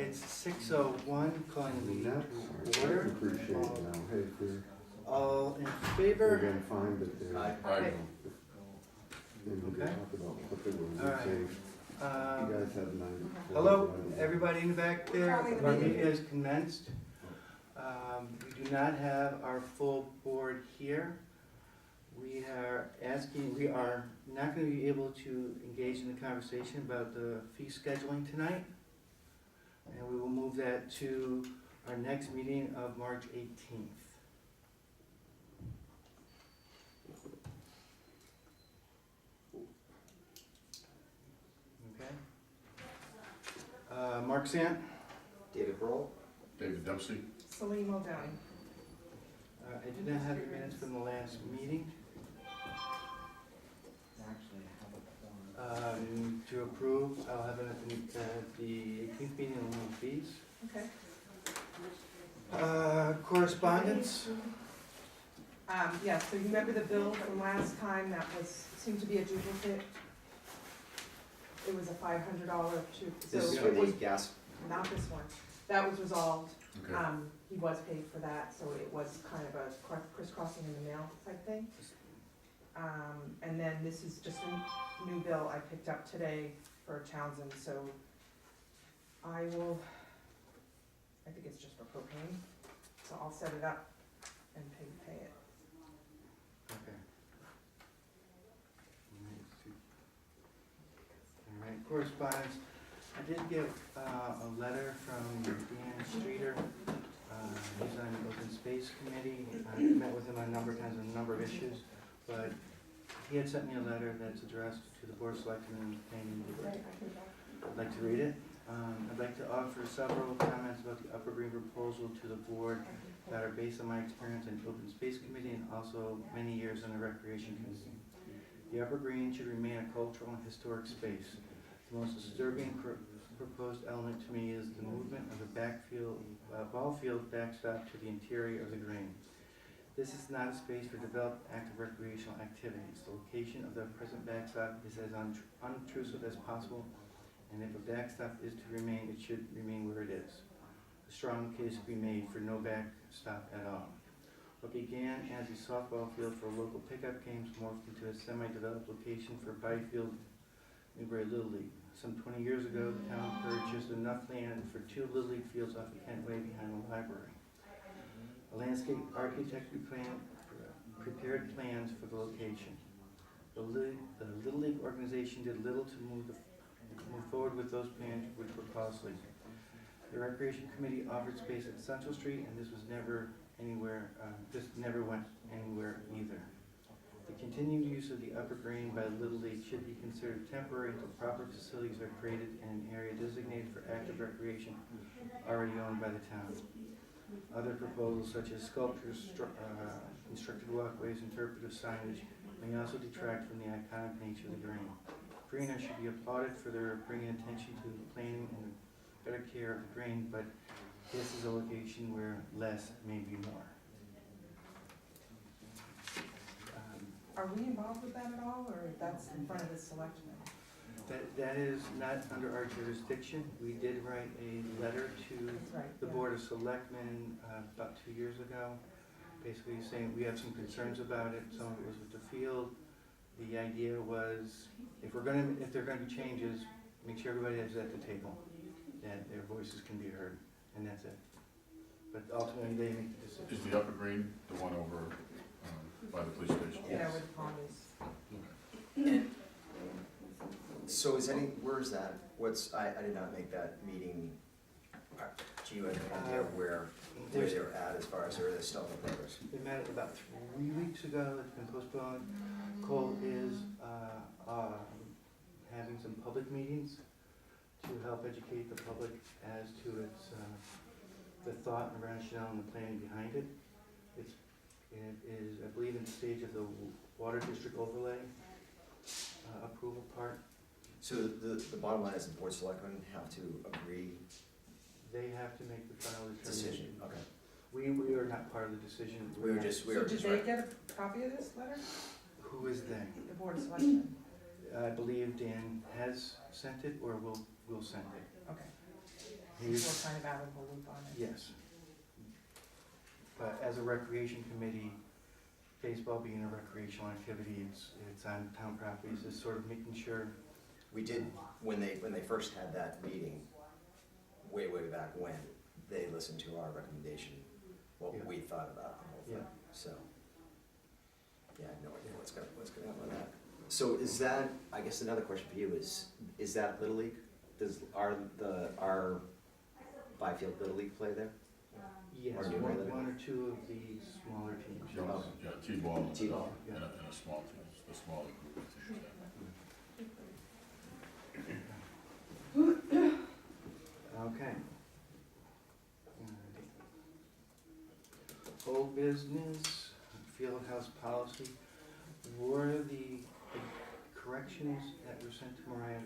It's 6:01, calling the meeting That's to order. appreciate it now, hey, if they're, All in they're favor? gonna find that they're, Aye. then we can Okay. talk about what they were, All right. say, you guys have 9. Hello, everybody in the back there. Calling the Our meeting. meeting is commenced. We do not have our full board here. We are not going to be able to engage in the conversation about the fee scheduling tonight. And we will move that to our next meeting of March 18th. Okay. Mark Sant? David Grohl. David Dempsey. Salim O'Dowd. I did not have the minutes from the last meeting. To approve, I'll have it at the 18th meeting on the fees. Okay. Correspondence? Yeah, so you remember the bill from last time that seemed to be a duplicate? It was a $500 This is so for it was, the gas. not this one. That was resolved. Okay. He was paid for that, so it was kind of a crisscrossing in the mail type thing. And then this is just a new bill I picked up today for Townsend, so I think it's just for propane, so I'll set it up and pay it. Okay. All right, correspondence. I did get a letter from Dan Streeter. He's on the Open Space Committee. I met with him a number of times on a number of issues, but he had sent me a letter that's addressed to the Board of Selectmen and Planning Board. I'd like to read it. I'd like to offer several comments about the Upper Green proposal to the board that are based on my experience in the Open Space Committee and also many years on the Recreation Committee. The Upper Green should remain a cultural and historic space. The most disturbing proposed element to me is the movement of the ball field backstop to the interior of the green. This is not a space for developed active recreational activities. The location of the present backstop is as unobtrusive as possible, and if a backstop is to remain, it should remain where it is. A strong case could be made for no backstop at all. What began as a softball field for local pickup games morphed into a semi-developed location for Byfield Newbury Little League. Some 20 years ago, the town purchased enough land for 2 Little League fields off of Kent Way behind the library. A landscape architect prepared plans for the location. The Little League organization did little to move forward with those plans, which were costly. The Recreation Committee offered space at Central Street, and this never went anywhere either. The continued use of the Upper Green by Little League should be considered temporary until proper facilities are created in an area designated for active recreation already owned by the town. Other proposals such as sculptures, constructed walkways, interpretive signage may also detract from the iconic nature of the green. Greeners should be applauded for their bringing attention to the planning and better care of the green, but this is a location where less may be more. Are we involved with that at all, or that's in front of the selectmen? That is not under our jurisdiction. We did write a letter to That's right, the yeah. Board of Selectmen about 2 years ago, basically saying we have some concerns about it. Some of it was with the field. The idea was if they're going to be changes, make sure everybody is at the table, that their voices can be heard, and that's it. But ultimately, they make the decision. Is the Upper Green the one over by the police station? Yeah, where the pond is. So where is that? I did not make that meeting. Do you have any idea where they're at as far as they're still in progress? They met about 3 weeks ago. It's been postponed. Cole is having some public meetings to help educate the public as to the thought and rationale and the planning behind it. It is, I believe, in the stage of the water district overlay approval part. So the bottom line is the Board of Selectmen have to agree. They have to make the final Decision, determination. okay. We are not part of the decision. We were just So did they get a copy of this letter? Who is they? The Board of Selectmen? I believe Dan has sent it or will send it. Okay. People Here's, are kind of out of the loop on it. yes. But as a recreation committee, baseball being a recreational activity, it's on town properties, it's sort of making sure. We did, when they first had that meeting, way back when, they listened to our recommendation, what Yeah. we thought about the whole thing, Yeah. so. Yeah, I have no idea what's gonna happen with that. So is that, I guess another question for you is that Little League? Does our Byfield Little League play there? Yes, Or Newbury Living? one or two of the smaller teams. Yeah, Oh. yeah, T-ball and T-ball, and a small team, the smaller group of teams. Okay. Old business, field house policy, were the corrections that were sent to Mariah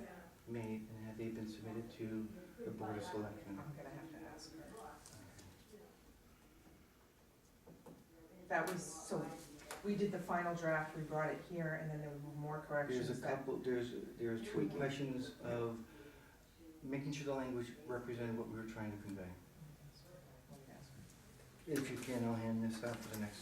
made, and have they been submitted to the Board of Selectmen? I'm gonna have to ask her. That was, so, we did the final draft, we brought it here, and then there were more corrections There's a that. couple, there's two Tweaking. questions of making sure the language represented what we were trying to convey. Let me ask her. If you can, I'll hand this out for the next.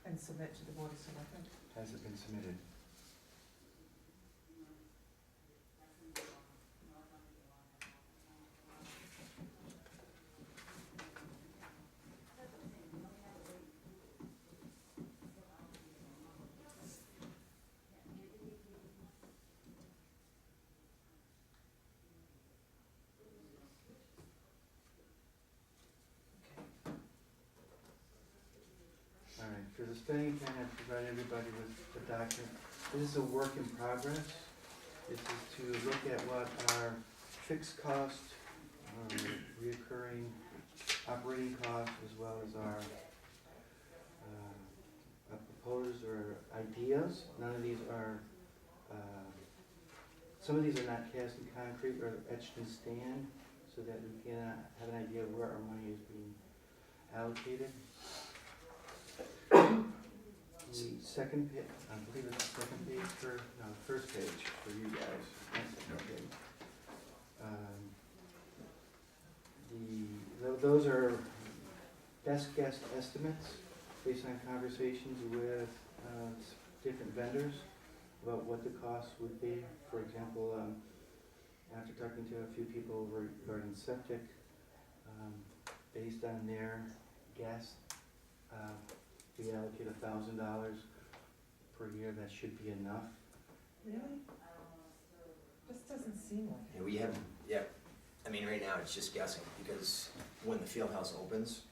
And submit to the Board of Selectmen. Has it been submitted? All right, for the spending plan, I provided everybody with the document. This is a work in progress. This is to look at what our fixed cost, reoccurring operating costs, as well as our proposed or ideas. None of these are, some of these are not cast in concrete or etched in sand, so that we can have an idea of where our money is being allocated. The second page, I believe it's the second page no, the first page for you guys, not the second page. Those are best guess estimates based on conversations with different vendors about what the cost would be. For example, after talking to a few people regarding septic, based on their guess, we allocate $1,000 per year. That should be enough. Really? This doesn't seem like it. Yeah, we have, yeah, I mean, right now it's just guessing, because when the field house opens,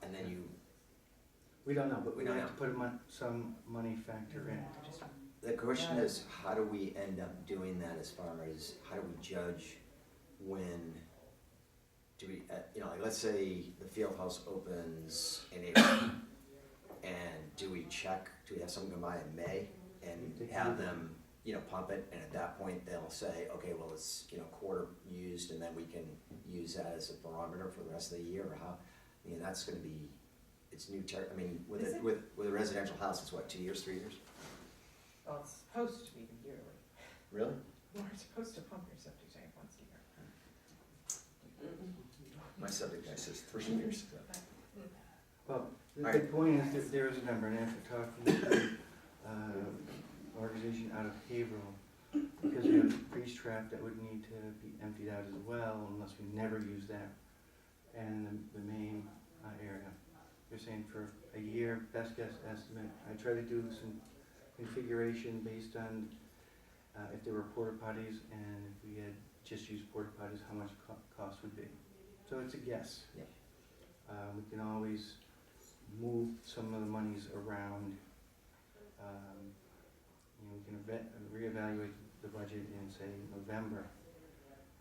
and then you, We don't know, but we We don't have to put some money factor in. Just- the question is, how do we end up doing that as far as, how do we judge when, do we, you know, like, let's say the field house opens in April, and do we have someone come by in May and have them, you know, pump it, and at that point, they'll say, okay, well, it's, you know, quarter used, and then we can use that as a barometer for the rest of the year, or how, I mean, that's gonna be, it's new I mean, with Is it, it? with a residential house, it's what, 2 years, 3 years? Well, it's supposed to be yearly. Really? We're supposed to pump your septic tank once a year. My septic guy says 3 years. Well, the Alright. point is that there is a number, and after talking to organization out of Haverhill, because we have a grease trap that would need to be emptied out as well, unless we never use that, and the main area. You're saying for a year, best guess estimate. I try to do some configuration based on if there were porta potties, and if we had just used porta potties, how much cost would be. So it's a guess. Yeah. We can always move some of the monies around. You know, we can reevaluate the budget in, say, November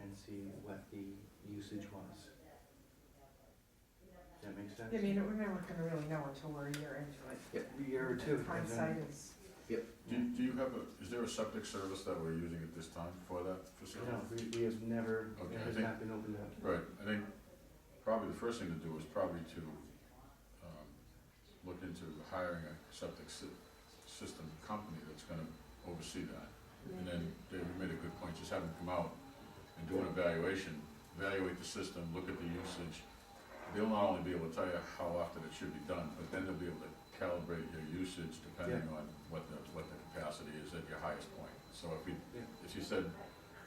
and see what the usage was. Does that make sense? I mean, we're never gonna really know until we're a year into it. Yep. A year or two. Hindsight is, Do you have is there a septic service that we're using at this time for that facility? No, we have never, Okay, it I has think- not been opened up. Right, I think probably the first thing to do is probably to, look into hiring a septic system company that's gonna oversee that. And then David made a good point, just have them come out and do an evaluation, evaluate the system, look at the usage. They'll not only be able to tell you how often it should be done, but then they'll be able to calibrate your usage depending on what the capacity is at your highest point. So if you said,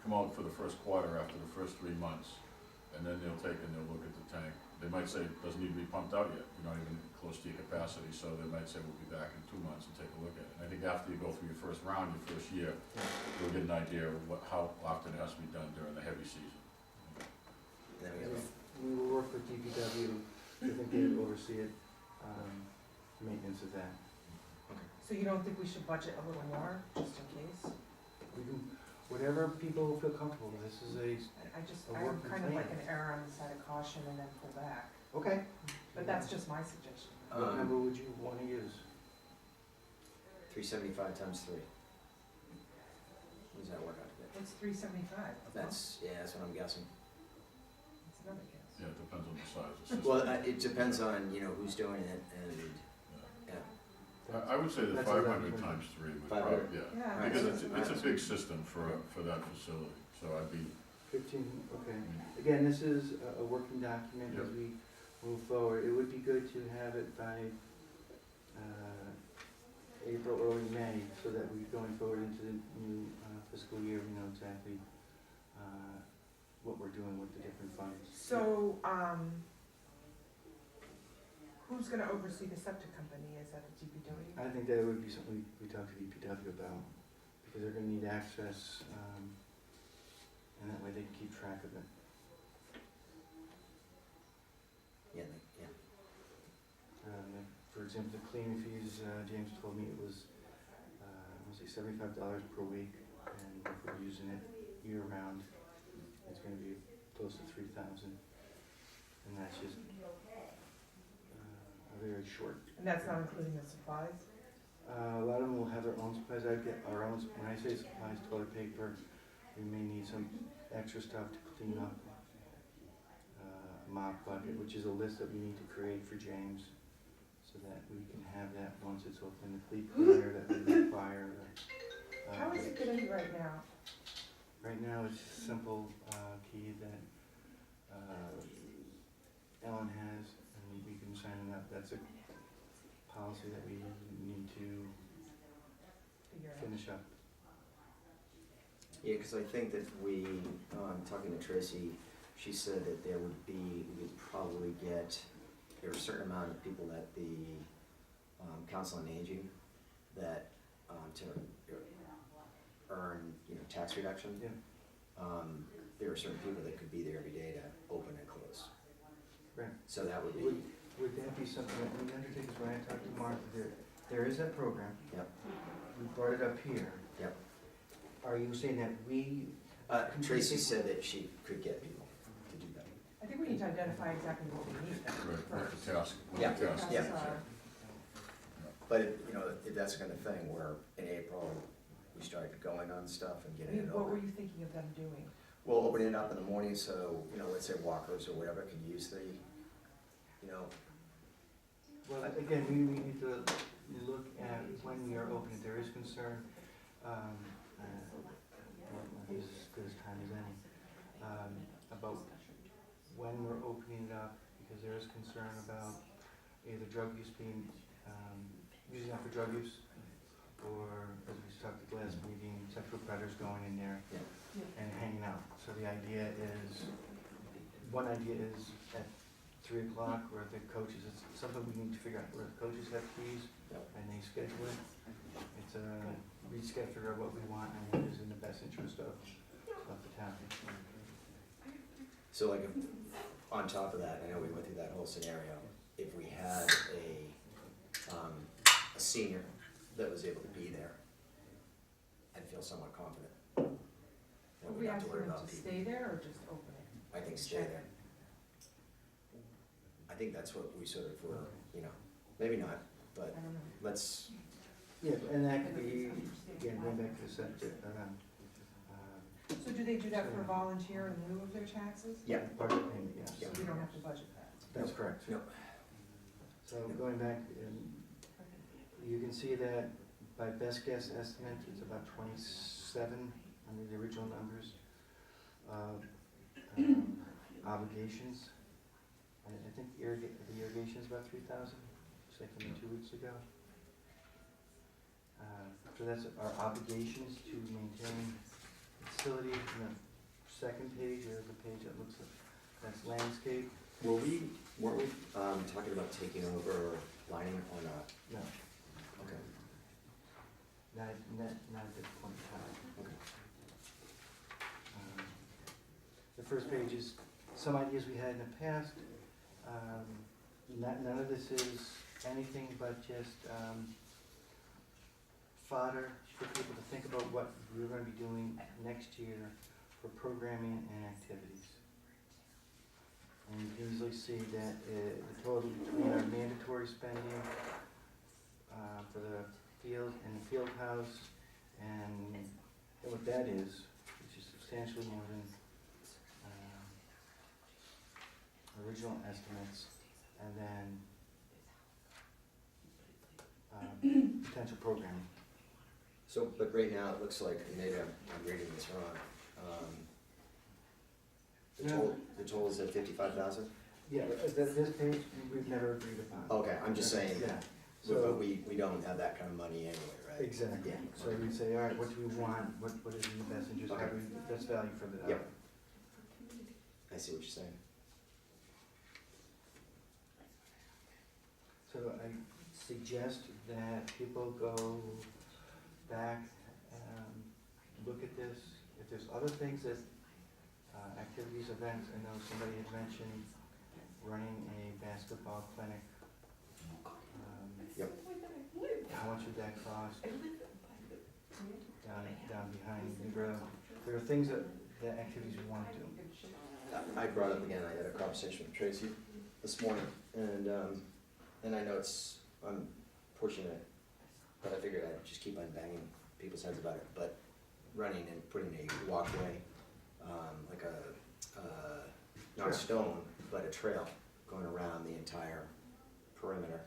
come out for the first quarter after the first 3 months, and then they'll take and they'll look at the tank, they might say it doesn't need to be pumped out yet, you're not even close to your capacity, so they might say we'll be back in 2 months and take a look at it. And I think after you go through your first round, your first year, you'll get an idea of how often it has to be done during the heavy season. And then we have, We will work with DPW, I think they oversee it, maintenance of that. So you don't think we should budget a little more, just in case? We can, whatever people feel comfortable with, this is A I'm working kind of like plan. an error on the side of caution and then pull back, okay. but that's just my suggestion. What number would you wanna use? 375 times 3. What does that work out to be? It's 375. That's what I'm guessing. That's another guess. Yeah, it depends on the size of the system. Well, it depends on, who's doing it and, yeah. I would say that That's 500 11. times 3 would 500. probably, yeah. Yeah. Right. Because it's a big system for that facility, so I'd be, 15, okay. Again, this is a working document as Yep. we move forward. It would be good to have it by April, early May, so that we, going forward into the new fiscal year, we know exactly what we're doing with the different funds. So, who's gonna oversee the septic company? Is that the DPW? I think that would be something we talk to DPW about, because they're gonna need access, and that way they can keep track of it. Yeah, For example, the cleaning fees, James told me it was, $75 per week, and if we're using it year-round, it's gonna be close to 3,000. And that's just, a very short. And that's not including the supplies? A lot of them will have their own supplies. I get our own, when I say supplies, toilet paper, we may need some extra stuff to clean up. Mop bucket, which is a list that we need to create for James, so that we can have that once it's open, the fleet cleaner that we require. How is it gonna be right now? Right now, it's a simple key that Ellen has, and we can sign it up. That's a policy that we need to Figure out. finish up. Yeah, because I think that talking to Tracy, she said that we would probably get, there are a certain amount of people that the Council on Aging that to earn, tax reduction. Yeah. There are certain people that could be there every day to open and close. Right. So that would be, Would that be something that we undertake, because when I talked to Martha, there is that program. Yep. We brought it up here. Yep. Are you saying that we? Tracy said that she could get people to do that. I think we need to identify exactly what we need then right, what first. the task, what Yeah. the task Yeah. is. But, if that's the kind of thing where in April, we start going on stuff and getting it What were over. you thinking of them doing? We'll open it up in the morning, so, let's say walkers or whatever can use the, Well, again, we need to look at when we are open, if there is concern, this is as good as time as any, about when we're opening it up, because there is concern about either drug use being, using it for drug use, or, as we talked at the last meeting, sexual predators going in there and hanging out. So the idea is, one idea is at 3 o'clock, where the coaches, it's something we need to figure out, where the coaches have keys and they schedule it. It's a reschedule of what we want and what is in the best interest of the town. so like, on top of that, I know we went through that whole scenario, if we had a senior that was able to be there, I'd feel somewhat confident. That Are we we don't have to asking worry them about to people. stay there or just open it? I think stay there. I think that's what we sort of were, maybe not, but I don't know. let's Yeah, and that could be, again, going back to the subject, So do they do that for volunteer in lieu of their taxes? Yeah. part of the payment, yes. Yeah. So we don't have to budget that? That's correct. Yep. So going back, you can see that by best guess estimate, it's about 27 under the original numbers. Obligations, I think the irrigation is about 3,000, just like from 2 weeks ago. So that's our obligations to maintain the facility. And the second page, or the page that looks like, that's landscape. Weren't we talking about taking over lining or not? No, Okay. not at this point in time. Okay. The first page is some ideas we had in the past. None of this is anything but just fodder for people to think about what we're going to be doing next year for programming and activities. And you can easily see that the total between our mandatory spending for the field and the field house and what that is, which is substantially more than original estimates, and then potential programming. So, but right now, it looks like, and maybe I'm reading this wrong, the total is at 55,000? Yeah, this page, we've never agreed upon. Okay, I'm just saying, Yeah, but so, we don't have that kind of money anyway, right? exactly. Yeah. So we say, all right, what do we want, what is in the best interest, how do we, best value for the dollar? Yep. I see what you're saying. So I suggest that people go back, look at this. If there's other things that, activities, events, I know somebody had mentioned running a basketball clinic. Yep. How much would that cost? Down behind Newbury. There are things that activities we want to do. I brought up again, I had a conversation with Tracy this morning, and I know I'm pushing it, but I figured I'd just keep on banging people's heads about it, but running and putting a walkway, like not a stone, but a trail going around the entire perimeter,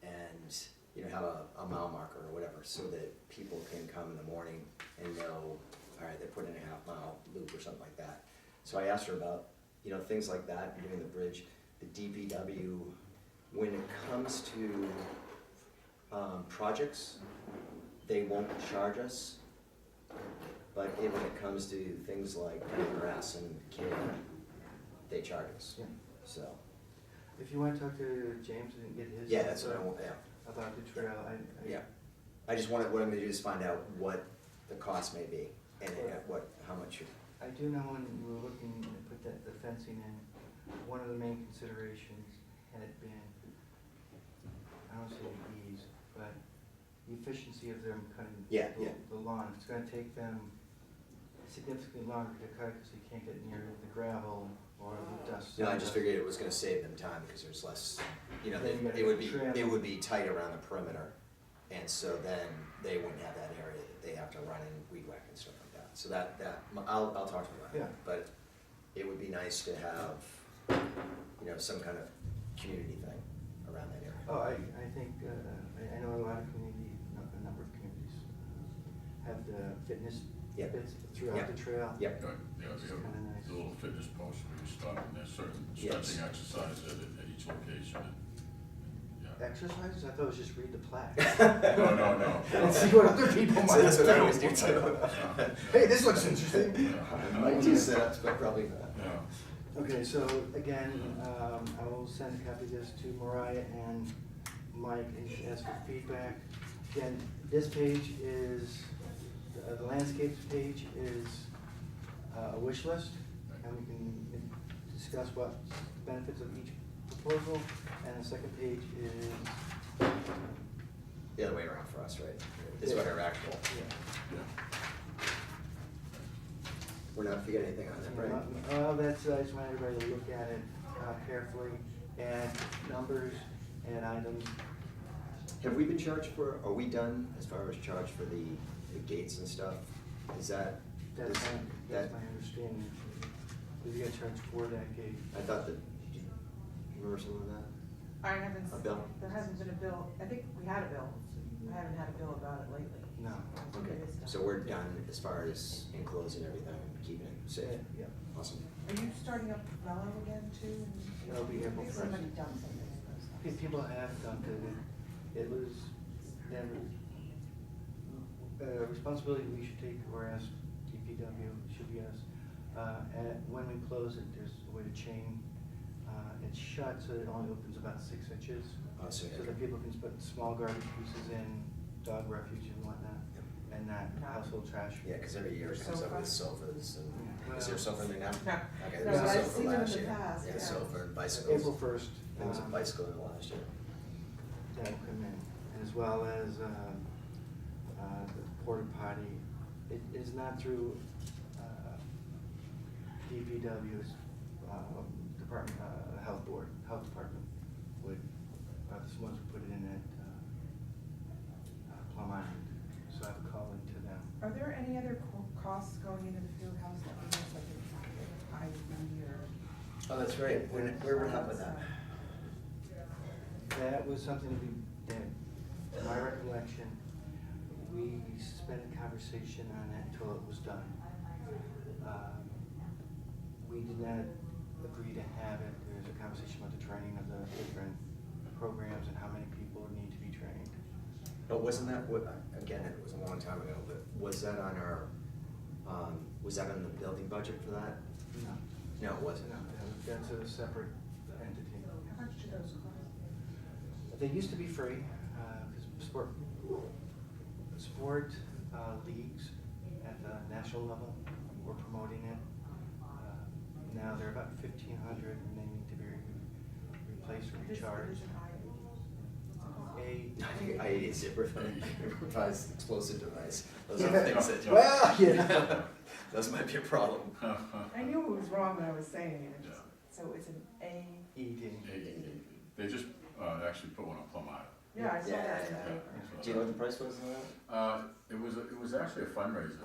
and, you know, have a mile marker or whatever, so that people can come in the morning and know, all right, they're putting in a half-mile loop or something like that. So I asked her about, you know, things like that, doing the bridge, the DPW, when it comes to projects, they won't charge us, but when it comes to things like cutting grass and care, they charge us, Yeah. so. If you want to talk to James and get his. Yeah, that's what I want, yeah. About the trail, Yeah. I just wanted, what I'm gonna do is find out what the cost may be, and how much. I do know when we were looking to put the fencing in, one of the main considerations had been, I don't say the ease, but the efficiency of them cutting Yeah, yeah. the lawn. It's gonna take them significantly longer to cut because they can't get near the gravel or the dust. No, I just figured it was gonna save them time, because there's less, you know, Then you gotta it would be tight around the perimeter, and so then they wouldn't have that area that they have to run and weed whack and stuff like that. So I'll talk to them about it. Yeah. But it would be nice to have, you know, some kind of community thing around that area. Oh, I think, I know a lot of a number of communities have the fitness Yep. bits throughout Yep. the trail. Yep. Right, yeah, Which is we have kinda nice. the little fitness post where you stop, and there's certain Yes. stretching exercises at each location, and, yeah. Exercises? I thought it was just read the plaque. No. And see what other people might So that's what I do. always do too. Yeah. Hey, this looks interesting. Yeah. I might do setups, but probably not. Yeah. Okay, so again, I will send a copy of this to Mariah and Mike and ask for feedback. Again, this page is, the landscapes page is a wish list, and we can discuss what benefits of each proposal. And the second page is, The other way around for us, right? Is what our actual, Yeah. we're not forgetting anything on that, right? well, that's, I just want everybody to look at it carefully, add numbers, add items. Have we been charged for, are we done as far as charge for the gates and stuff? Is that, That's is- my understanding. We get charged for that gate. I thought that, do you remember some of that? I haven't, A bill? there hasn't been a bill, I think we had a bill, I haven't had a bill about it lately. No. I think Okay, it is done. so we're done as far as enclosing everything and keeping it safe? Yeah. Awesome. Are you starting up Mellow again too? That'll be April Maybe 1st. somebody done something with those things. People have dumped it. It was never, responsibility we should take or ask DPW, should be us. When we close it, there's a way to chain. It's shut so it only opens about 6 inches. So, So that people can put small garbage pieces in, dog refuge and whatnot, and not household trash. Yeah, because every year it comes up with sofas and, is there a sofa in there now? No. Okay, No, there was but a I've sofa seen them in last the year. past, Yeah, yeah. sofa and bicycles. April 1st. There was a bicycle in the last year. That'll come in, as well as the porta potty. It is not through DPW's department, health board, health department would, the ones who put it in at Plum Island, so I have a call into them. Are there any other costs going into the field house that we have, like an IV or? Oh, that's right. Where would happen with that? That was something that, to my recollection, we spent a conversation on that until it was done. We did not agree to have it. There was a conversation about the training of the different programs and how many people need to be trained. But wasn't that, again, it was a long time ago, but was that on our, was that in the building budget for that? No. No, it wasn't. No, that's a separate entity. How much do those cost? They used to be free, because sport leagues at the national level were promoting it. Now they're about 1,500 and they need to be replaced or recharged. It's improvised explosive device. Those are things that don't. Well, you know. Those might be a problem. I knew it was wrong when I was saying it, so it's an A. Eating. They just actually put one on Plum Island. Yeah, I saw Yeah, that in the yeah. paper. Do you know what the price was on that? It was actually a fundraiser.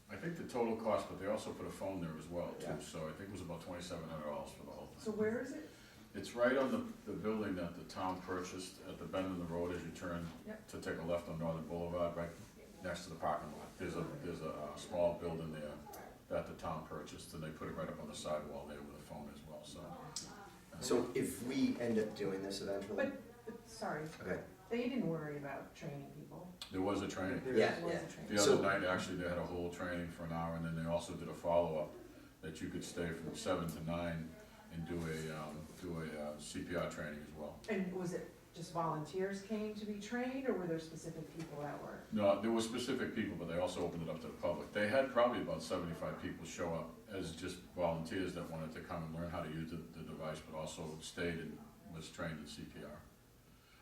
I think the total cost, but they also put a phone there as well too, Yeah. so I think it was about $2,700 for the whole So thing. where is it? It's right on the building that the town purchased at the bend in the road as you turn Yep. to take a left on Northern Boulevard, right next to the parking lot. There's a small building there that the town purchased, and they put it right up on the sidewall there with a phone as well, so. So if we end up doing this eventually? But, sorry, Okay, they didn't worry about training people. There was a training. yeah, There was yeah. a training. The So- other night, actually, they had a whole training for an hour, and then they also did a follow-up that you could stay from 7 to 9 and do a CPR training as well. And was it just volunteers came to be trained, or were there specific people that were? No, there were specific people, but they also opened it up to the public. They had probably about 75 people show up as just volunteers that wanted to come and learn how to use the device, but also stayed and was trained in CPR.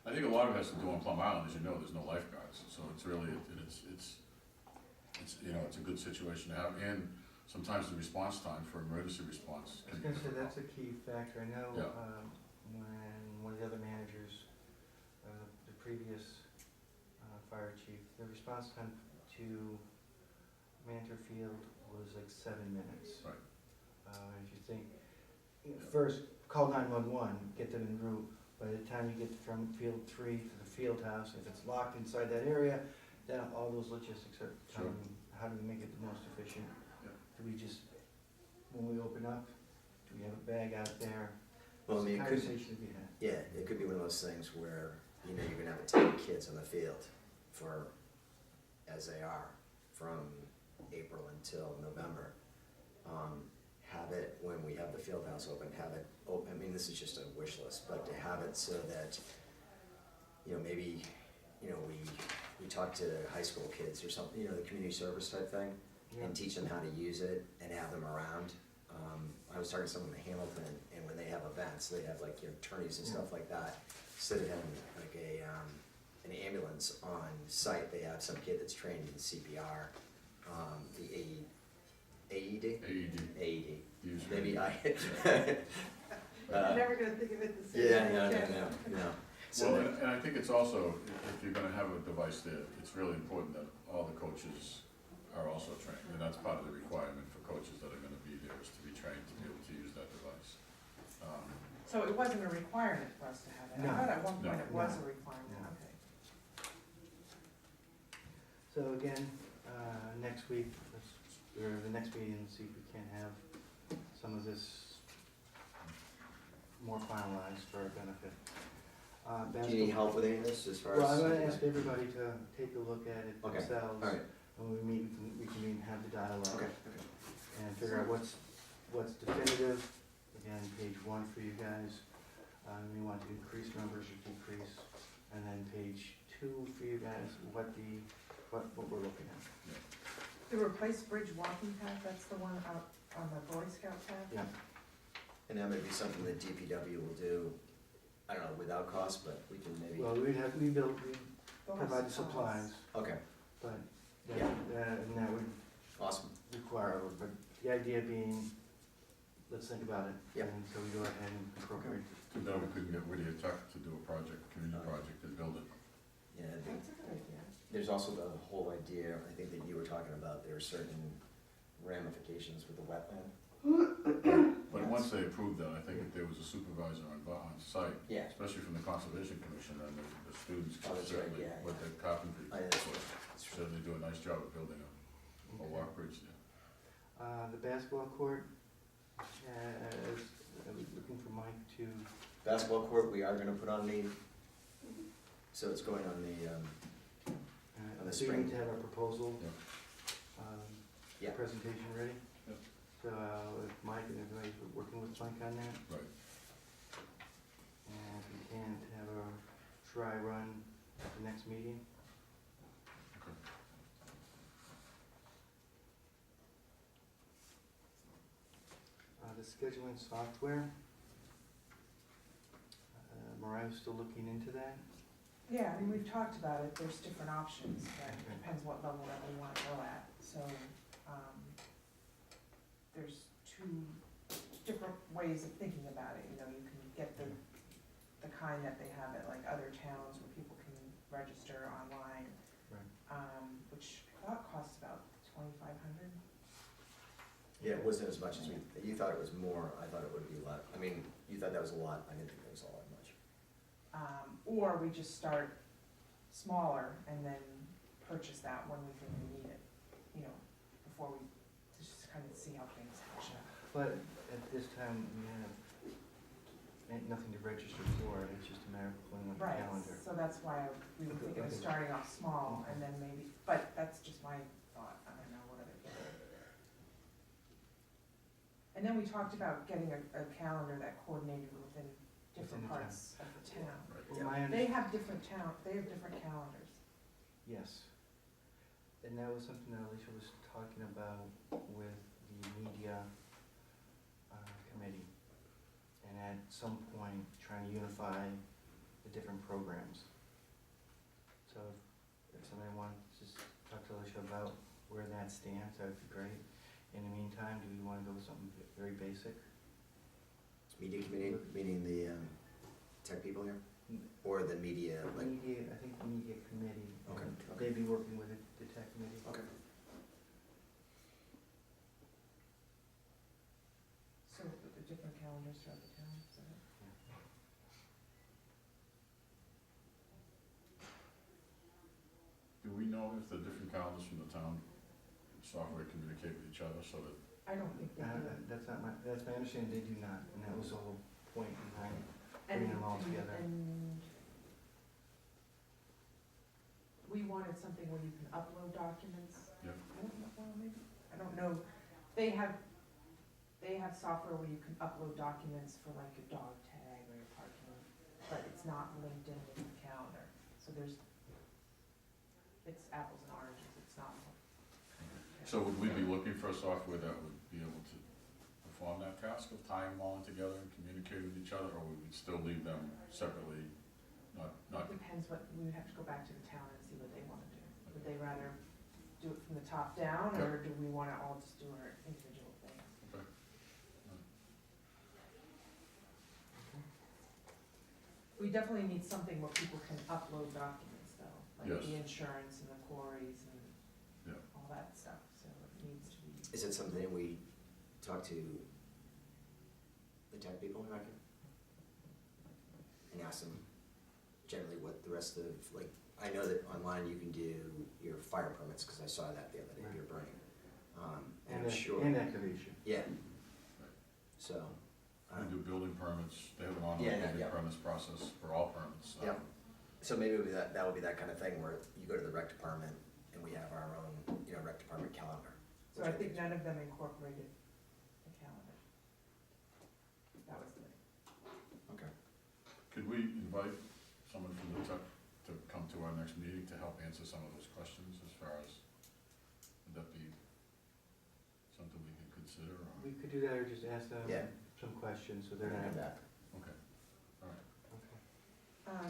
I think a lot of it has to do on Plum Island, as you know, there's no lifeguards, so it's really, it's a good situation to have, and sometimes the response time for emergency response I was can be gonna say, difficult. that's a key factor. I know, Yeah. when one of the other managers, the previous, fire chief, the response time to Mantor Field was like 7 minutes. Right. If you think, first, call 911, get them en route. By the time you get from field 3 to the field house, if it's locked inside that area, then all those logistics are Sure. coming. How do we make it the most efficient? Yeah. Do we just, when we open up, do we have a bag out there? Well, I It's a mean, it could, conversation to be had. yeah, it could be one of those things where, you know, you're gonna have 10 kids on the field for, as they are, from April until November. Have it, when we have the field house open, have it, I mean, this is just a wish list, but to have it so that, you know, maybe, you know, we talk to high school kids or something, you know, the community service type thing, Yeah. and teach them how to use it and have them around. I was talking to someone in Hamilton, and when they have events, they have like, you know, attorneys and stuff like that. Instead of having like an ambulance on site, they have some kid that's trained in CPR, the AED? AED. AED. Usually. Maybe I'm never gonna think of it the same way Yeah, again. no. So Well, that- and I think it's also, if you're gonna have a device there, it's really important that all the coaches are also trained. And that's part of the requirement for coaches that are gonna be there, is to be trained to be able to use that device. So it wasn't a requirement for us to have it? No. I thought at one point No. it was a No. requirement, No. okay. So again, next week, or the next meeting, see if we can have some of this more finalized for our benefit. Do you need help with any of this as far as? Well, I'm gonna ask everybody to take a look at it Okay, themselves. Alright, When we meet, we can even have the dialogue. okay. And figure out what's definitive. Again, page 1 for you guys, we want to increase numbers or decrease. And then page 2 for you guys, what we're looking at. The replace bridge walking path, that's the one out on the Boy Scout path? Yeah. And that may be something that DPW will do, I don't know, without cost, but we can maybe, Well, we They'll have provide the supplies, okay, but Yeah. and that would awesome. require, but the idea being, let's think about it. Yep. And so we go ahead and incorporate. Too bad we couldn't get Whittier Tech to do a project, community project, and build it. Yeah, I think That's a good idea. there's also the whole idea, I think that you were talking about, there are certain ramifications with the wetland. But once they approved that, I think if there was a supervisor on site, Yeah. especially from the Conservation Commission, and the students Oh, could that's right, certainly, yeah, with yeah. the carpentry, Oh, yeah, that's That's true. certainly do a nice job of building a walk bridge there. The basketball court, I was looking for Mike to, Basketball court, we are gonna put on the, so it's going on the, On the so you spring. need to have a proposal. Yeah. Yeah. Presentation ready. Yep. So if Mike and everybody's working with Mike on that, Right. and if we can, have a dry run at the next meeting. Okay. The scheduling software, Mariah's still looking into that. Yeah, I mean, we've talked about it, there's different options, but it depends what level that we wanna go at, so, there's two different ways of thinking about it, you know, you can get the kind that they have at like other towns where people can register online, Right. which I thought costs about $2,500. yeah, it wasn't as much as you thought it was more, I thought it would be a lot, I mean, you thought that was a lot, I didn't think it was all that much. Or we just start smaller and then purchase that when we think we need it, you know, before we, just kind of see how things hash out. But at this time, we have nothing to register for, it's just a matter of pulling up the Right, calendar. so that's why we were thinking of Okay. starting off small and then maybe, but that's just my thought, I don't know what other people. And then we talked about getting a calendar that coordinated within different Within the town. parts of the town. Well, Yeah. my They understanding, have different calendars. yes. And that was something that Alicia was talking about with the media committee. And at some point, trying to unify the different programs. So if somebody wants to just talk to Alicia about where that stands, that would be great. In the meantime, do we wanna go with something very basic? Media committee, meaning the, tech people here, or the media, like, Media, I think the media committee. Okay, and okay. They'd be working with the tech committee. okay. So the different calendars throughout the town, is that it? Do we know if the different calendars from the town software communicate with each other so that, I don't think they do. That's my understanding, they do not, and that was the whole point behind it. And- bringing them all together. And we wanted something where you can upload documents. Yep. I don't know, well, maybe, I don't know, they have software where you can upload documents for like your dog tag or your parking, but it's not linked in with the calendar, so it's apples and oranges, it's not. so would we be looking for a software that would be able to perform that task of tying them all together and communicate with each other, or we would still leave them separately, not, It depends what, we would have to go back to the town and see what they wanna do. Would they rather do it from the top down, or do we wanna all just do our individual things? Okay. We definitely need something where people can upload documents though, like Yes. the insurance and the quarries and Yeah. all that stuff, so it needs to be. Is it something we talk to the tech people in America? And ask them generally what the rest of, like, I know that online you can do your fire permits, cause I saw that the other day, Right. your burning. And And I'm sure, and excavation. yeah. So, We do building permits, they have an online Yeah, building yeah. permits process for all permits. Yeah. So maybe that would be that kind of thing where you go to the rec department and we have our own, rec department calendar. So I think none of them incorporated the calendar. That was the, Okay. Could we invite someone from the tech to come to our next meeting to help answer some of those questions as far as, would that be something we could consider or? We could do that, or just ask them Yeah. some questions, so they're not. That. Okay, all right. Okay. I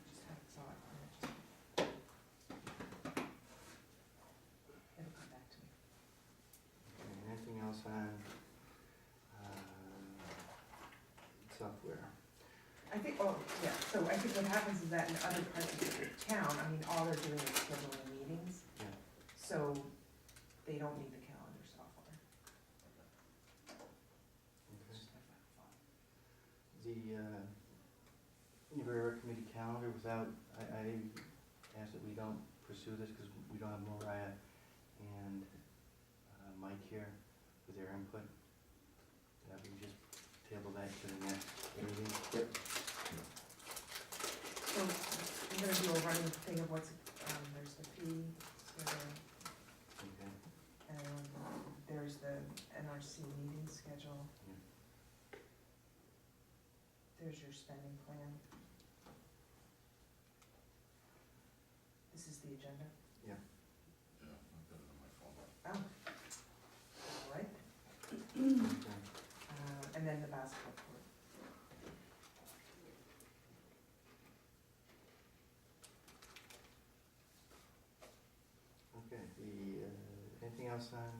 just had, saw it, and it just. It'll come back to me. Okay, anything else on, software? I think, oh, yeah, so I think what happens is that in other parts of the town, I mean, all they're doing is scheduling meetings, Yeah. so they don't need the calendar software. Okay. It's just like that fun. The, Newbury Committee calendar without, I ask that we don't pursue this because we don't have Mariah and Mike here with their input. That we just table that to the next meeting. Yep. So I'm gonna do a running thing of what's, there's the fee schedule, Okay. and there's the NRC meeting schedule. Yeah. There's your spending plan. This is the agenda. Yeah, I've got it on my phone. Oh. All right, Okay. and then the basketball court. Okay, anything else on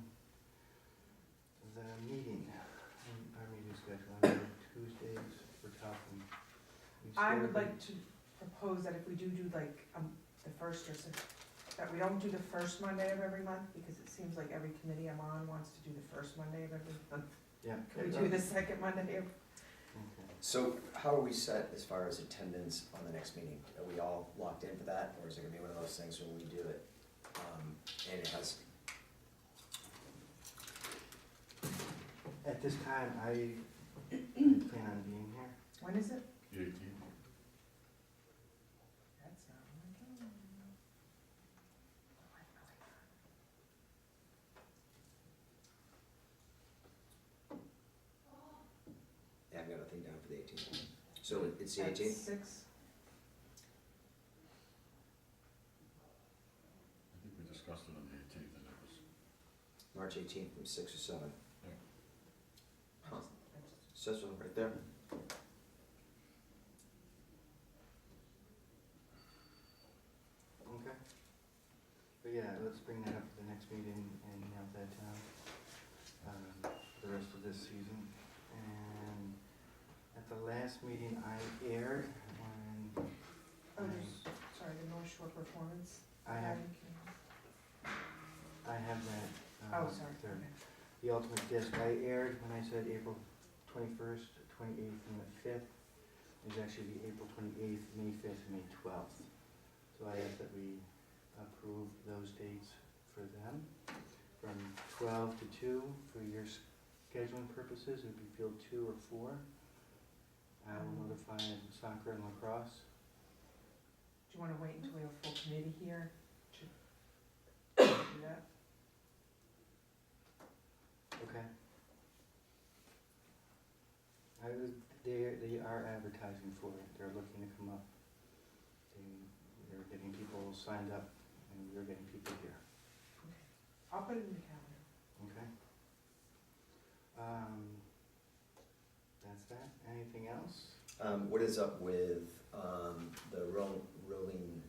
the meeting, our meeting schedule? I know Tuesdays, we're talking. I would like to propose that if we do like, the first or that we don't do the first Monday of every month, because it seems like every committee I'm on wants to do the first Monday of every month. Yeah. Can we do the second Monday of? Okay. So how are we set as far as attendance on the next meeting? Are we all locked in for that, or is it gonna be one of those things when we do it? And it has, At this time, I plan on being here. When is it? The 18th? That's not on my calendar. yeah, I've got a thing down for the 18th. So it's the At 18th? 6. I think we discussed it on the 18th and it was, March 18th from 6 or 7. Yeah. Huh, says one right there. Okay. But yeah, let's bring that up for the next meeting and nail that down, the rest of this season. And at the last meeting, I aired when Oh, there's, sorry, the North Shore Performance. I have that, Oh, sorry. there. Okay. The ultimate disc, I aired when I said April 21st, 28th, and the 5th. It's actually the April 28th, May 5th, and May 12th. So I ask that we approve those dates for them. From 12 to 2 for your scheduling purposes, it would be field 2 or 4. I will notify soccer and lacrosse. Do you wanna wait until we have a full committee here to do that? Okay. They are advertising for it, they're looking to come up. They're getting people signed up, and we're getting people here, I'll put it in the calendar. okay? That's that, anything else? What is up with the rolling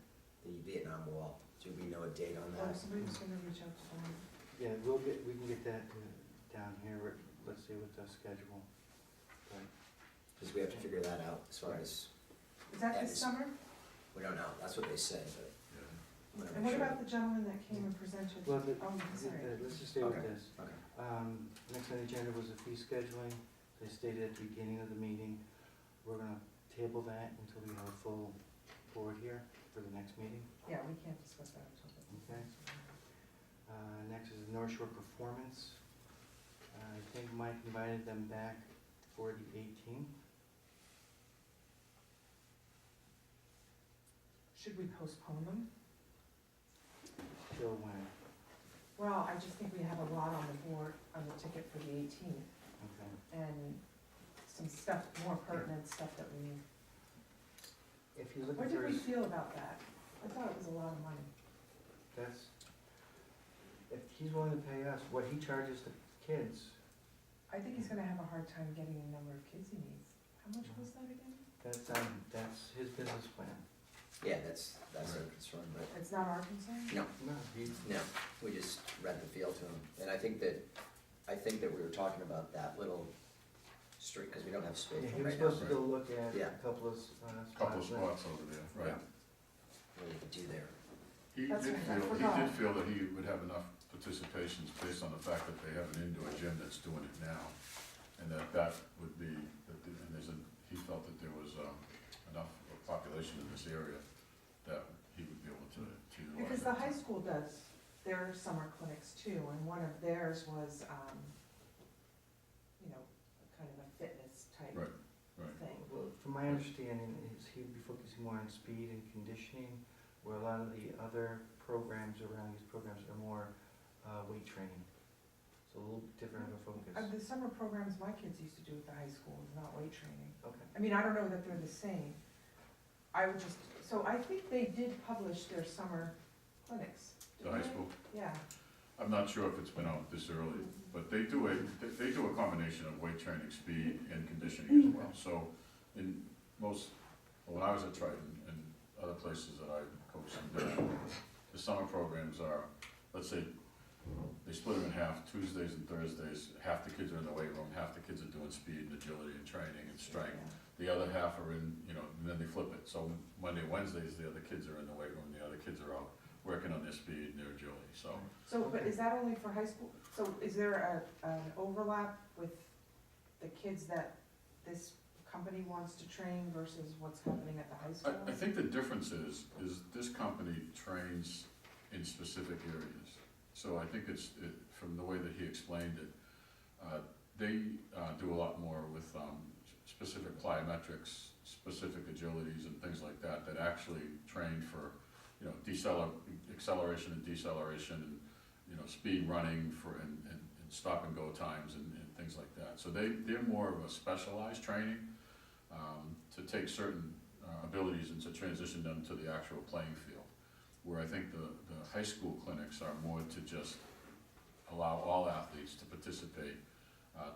the Vietnam Wall? Do we know a date on Oh, that? somebody's gonna reach out to them. Yeah, we can get that down here, let's see with the schedule. But Because we have to figure that out as far as, Is that this Yes. summer? we don't know, that's what they say, but Yeah. I'm gonna And make what sure. about the gentleman that came and presented? Well, Oh, I'm sorry. let's just stay with Okay. this. Okay. Next on the agenda was the fee scheduling. They stated at the beginning of the meeting, we're gonna table that until we have a full board here for the next meeting. Yeah, we can't discuss that until the. Okay. Next is North Shore Performance. I think Mike invited them back for the 18th. Should we postpone them? Till when? Well, I just think we have a lot on the board, on the ticket for the 18th, Okay. and some stuff, more pertinent stuff that we, If you're what looking did for, we feel about that? I thought it was a lot of money. that's, if he's willing to pay us what he charges the kids, I think he's gonna have a hard time getting the number of kids he needs. How much was that again? that's his business plan. Yeah, that's their concern, but It's not our concern? no, No, he, no, we just read the field to them. And I think that we were talking about that little street, because we don't have space yeah, he was right now. supposed to go look at Yeah. a couple of Couple of spots. spots over there, right. What we could do there. He That's did right, I feel, forgot. that he would have enough participations based on the fact that they have an indoor gym that's doing it now. And that would be, and he felt that there was, enough of a population in this area that he would be able to utilize. Because the high school does their summer clinics too, and one of theirs was, you know, kind of a fitness type Right, right. thing. Well, from my understanding, is he would be focusing more on speed and conditioning, where a lot of the other programs around these programs are more weight training. So a little different of a focus. The summer programs my kids used to do at the high school was not weight training. Okay. I mean, I don't know that they're the same. I would just, so I think they did publish their summer clinics. The didn't high they? school, Yeah. I'm not sure if it's been out this early, but they do a combination of weight training, speed, and conditioning as well. So in when I was at Triton and other places that I coached in, the summer programs are, let's say, they split them in half, Tuesdays and Thursdays, half the kids are in the weight room, half the kids are doing speed and agility and training and strength. The other half are in, and then they flip it, so Monday, Wednesdays, the other kids are in the weight room, the other kids are out working on their speed and their agility, so. So, but is that only for high school? So is there an overlap with the kids that this company wants to train versus what's happening at the high school? I think the difference is this company trains in specific areas. So I think from the way that he explained it, they do a lot more with specific plyometrics, specific agilities and things like that, that actually train for, acceleration and deceleration and, speed running and stop and go times and things like that. So they're more of a specialized training to take certain abilities and to transition them to the actual playing field. Where I think the high school clinics are more to just allow all athletes to participate,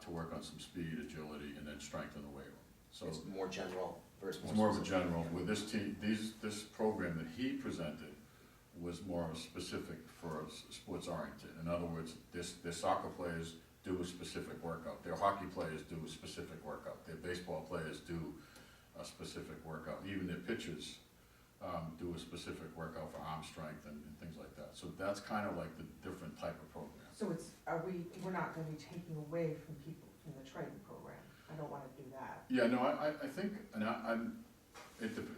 to work on some speed, agility, and then strength in the weight room. So It's more general versus it's more of a specific. general, with this program that he presented was more specific for sports oriented. In other words, their soccer players do a specific workout, their hockey players do a specific workout, their baseball players do a specific workout, even their pitchers do a specific workout for arm strength and things like that. So that's kind of like the different type of program. So we're not gonna be taking away from people from the Triton program. I don't wanna do that. Yeah, no, I think, and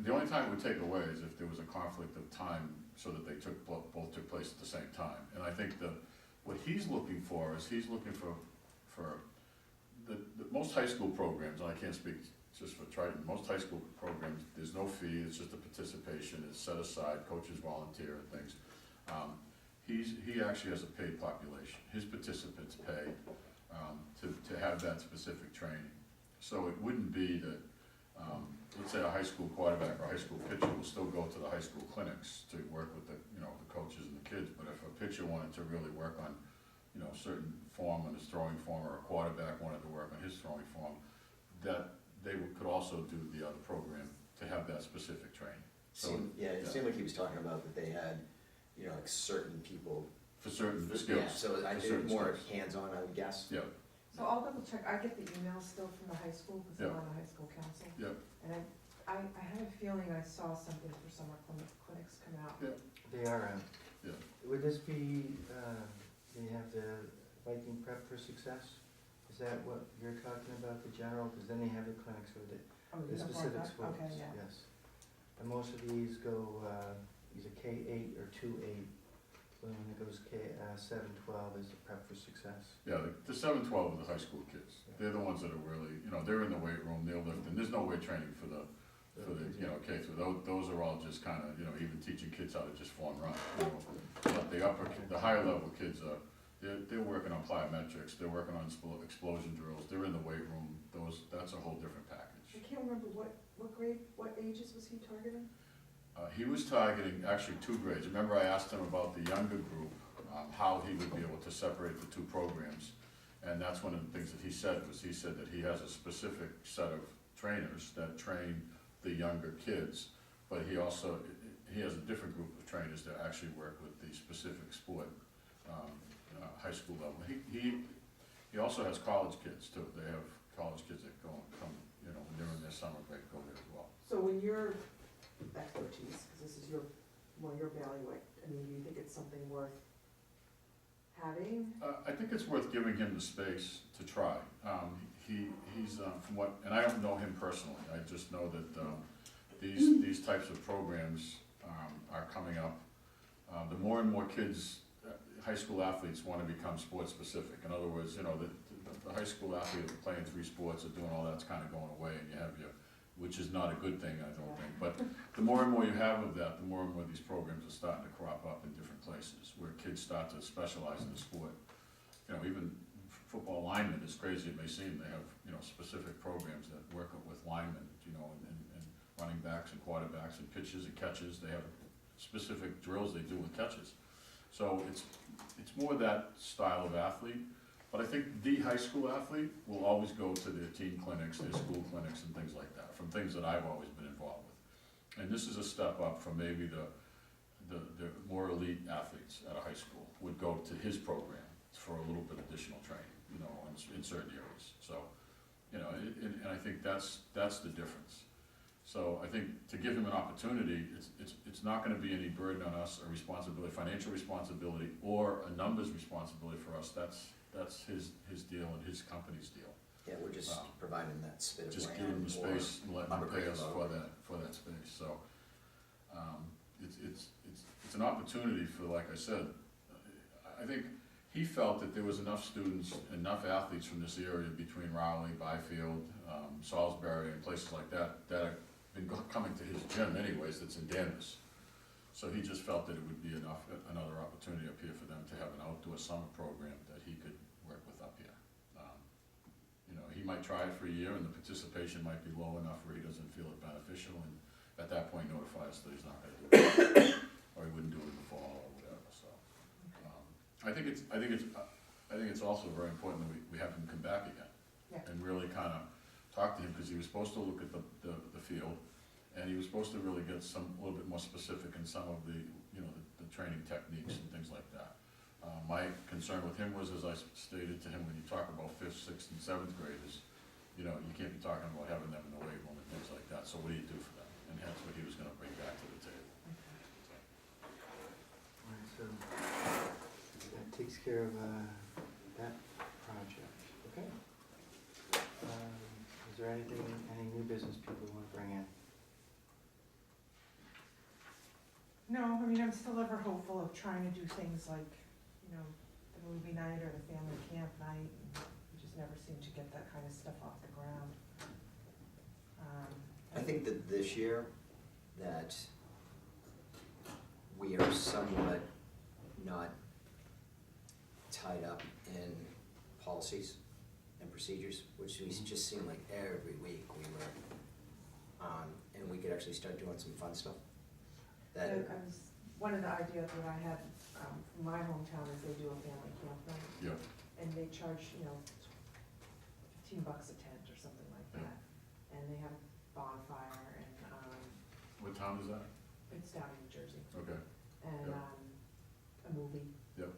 the only time it would take away is if there was a conflict of time so that they both took place at the same time. And I think what he's looking for is he's looking for the most high school programs, and I can't speak just for Triton, most high school programs, there's no fee, it's just a participation, it's set aside, coaches volunteer and things. He actually has a paid population, his participants pay to have that specific training. So it wouldn't be that, let's say a high school quarterback or a high school pitcher will still go to the high school clinics to work with the coaches and the kids, but if a pitcher wanted to really work on, certain form on his throwing form, or a quarterback wanted to work on his throwing form, that they could also do the other program to have that specific training. So, It seemed like he was talking about that they had, like certain people. for certain Yeah, skills. so I for did certain more skills. hands-on, I would guess. Yeah, So I'll double check, I get the emails still from the high high school, because I'm Yeah. on the high school council. Yep. And I have a feeling I saw something for summer clinics come out. Yeah. They are, Yeah. would this be, they have the Viking Prep for Success? Is that what you're talking about, the general? Because then they have the clinics for the Oh, the you don't specific want that? schools, Okay, yeah. yes. And most of these go, either K-8 or 2-8. When it goes K-7-12 is the Prep for Success. Yeah, the 7-12 are the high school kids. They're the ones that are really, you know, they're in the weight room, they're lifting. There's no weight training for the, you know, K through. Those are all just kind of, you know, even teaching kids how to just form run. You know. But the higher level kids are, they're working on plyometrics, they're working on explosion drills, they're in the weight room. That's a whole different I package. can't remember what grade, what ages was he targeting? He was targeting actually 2 grades. Remember I asked him about the younger group, how he would be able to separate the 2 programs. And that's one of the things that he said that he has a specific set of trainers that train the younger kids, but he has a different group of trainers that actually work with the specific sport, high school level. He also has college kids too. They have college kids that come, you know, when they're in their summer break, go there as well. So when your expertise, because this is your bailiwick, I mean, do you think it's something worth having? I think it's worth giving him the space to try. He's from what, and I don't know him personally, I just know that these types of programs are coming up. The more and more kids, high school athletes want to become sports specific. In other words, you know, the high school athlete playing 3 sports or doing all that's kind of going away, and you have which is not a good thing, I don't think. But the more and more you have of that, the more and more these programs are starting to crop up in different places, where kids start to specialize in the sport. You know, even football linemen, as crazy it may seem, they have, you know, specific programs that work with linemen, you know, and running backs and quarterbacks and pitches and catches. They have specific drills they do with catches. So it's more that style of athlete. But I think the high school athlete will always go to their team clinics, their school clinics and things like that, from things that I've always been involved with. And this is a step up from maybe the more elite athletes at a high school would go to his program for a little bit additional training, you know, in certain areas. So, you know, and I think that's the difference. So I think to give him an opportunity, it's not gonna be any burden on us, or responsibility, financial responsibility, or a numbers responsibility for us. That's his deal and his company's deal. Yeah, we're just providing that spit of land. Just give him the space and let him pay us Albuquerque for that space, so. It's an opportunity for, like I said, I think he felt that there was enough students, enough athletes from this area between Rowley, Byfield, Salisbury, and places like that have been coming to his gym anyways, that's in Danvers. So he just felt that it would be another opportunity up here for them to have an outdoor summer program that he could work with up here. You know, he might try it for a year and the participation might be low enough where he doesn't feel it beneficial, and at that point notify us that he's not gonna do it. Or he wouldn't do it in the fall or whatever, so. I think it's also very important that we have him come back again. Yeah. And really kind of talk to him, because he was supposed to look at the field, and he was supposed to really get a little bit more specific in some of the, you know, the training techniques and things like that. My concern with him was, as I stated to him, when you talk about 5th, 6th, and 7th graders, you know, you can't be talking about having them in the weight room and things like that, so what do you do for them? And that's what he was gonna bring back to the table. All right, so that takes care of that project, okay? Is there any new business people want to bring in? No, I mean, I'm still ever hopeful of trying to do things like, you know, the movie night or the family camp night, and we just never seem to get that kind of stuff off the ground. I think that this year, that we are somewhat not tied up in policies and procedures, which we just seem like every week we were on, and we could actually start doing some fun stuff. One of the ideas that I had from my hometown is they do a family camp night. Yeah. And they charge, you know, $15 a tent or something like Yeah. that. And they have a bonfire and, What town is that? it's down in New Jersey. Okay. And, Yeah. a movie. Yep.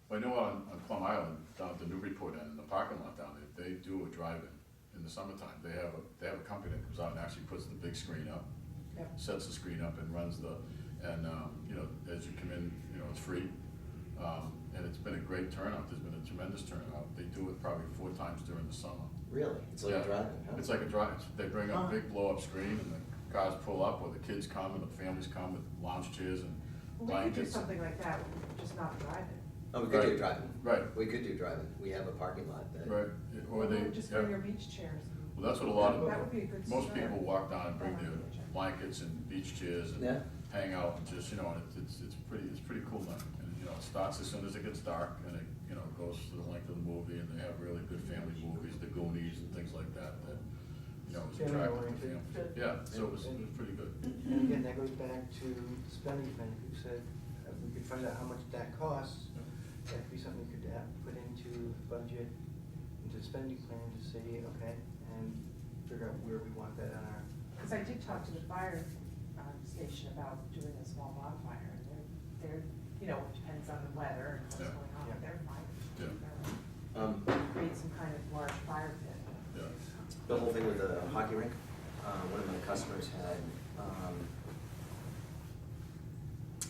Well, I know on Plum Island, down at the Newbury end, in the parking lot down there, they do a drive-in in in the summertime, they have a company that comes out and actually puts the big screen up. Yep. Sets the screen up and runs you know, as you come in, you know, it's free. And it's been a great turnout, there's been a tremendous turnout. They do it probably 4 times during the summer. Really? It's like Yeah. a driving, huh? It's like a drive, they bring up Huh. a big blow-up screen and the cars pull up, or the kids come and the families come with lounge chairs and We could do blankets. something like that, just not driving. Oh, we could do Right. driving. Right, We could do driving. We have a parking lot that. right, or they, Just yeah. bring your beach chairs. Well, that's what a lot That of, would be a good most start. people walk down and bring That their might be a check. blankets and beach chairs and Yeah. hang out and just, you know, and it's pretty cool night. And, you know, it starts as soon as it gets dark and it, you know, goes to the length of the movie, and they have really good family movies, the Goonies and things like that, you know, is Family attractive to oriented. families. Yeah, so it was pretty good. And again, that goes back to spending plan, you said, we could find out how much that costs. That could be something we could put into budget, into spending plan to see, okay, and figure out where we want that on our. Because I did talk to the fire station about doing a small modifier, and they're, you know, it depends on the weather and what's Yeah. going on, Yeah. they're fine. Yeah. Create some kind of large fire pit. Yeah. The whole thing with the hockey rink, one of my customers had,